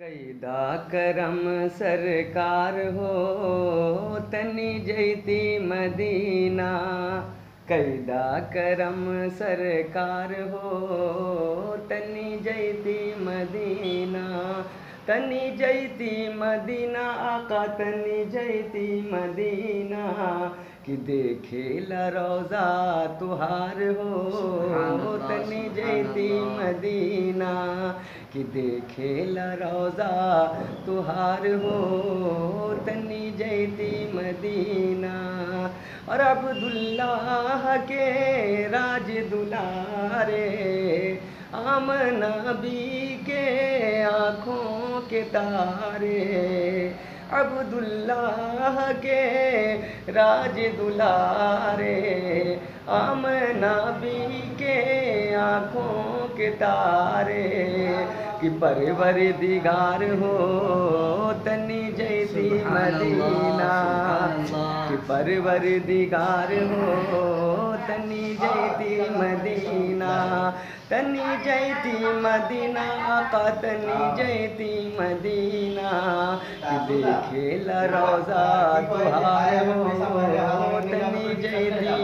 कैदा करम सरकार हो तनी जैती मदीना। कैदा करम सरकार हो तनी जैती मदीना। तनी जैती मदीना आका तनी जैती मदीना। कि देखे ला रोज़ा तुहार हो तनी जैती मदीना। कि देखे ला रोज़ा तुहार हो तनी जैती मदीना। और अब्दुल्लाह के राज दुलारे आमना बी के आँखों के तारे। अब्दुल्लाह के राज दुलारे आमना बी के आँखों के तारे। कि परवरदिगार हो तनी जैती मदीना। कि परवरदिगार हो तनी जैती मदीना। तनी जैती मदीना आका तनी जैती मदीना। कि देखे ला रोज़ा तुहार हो तनी जैती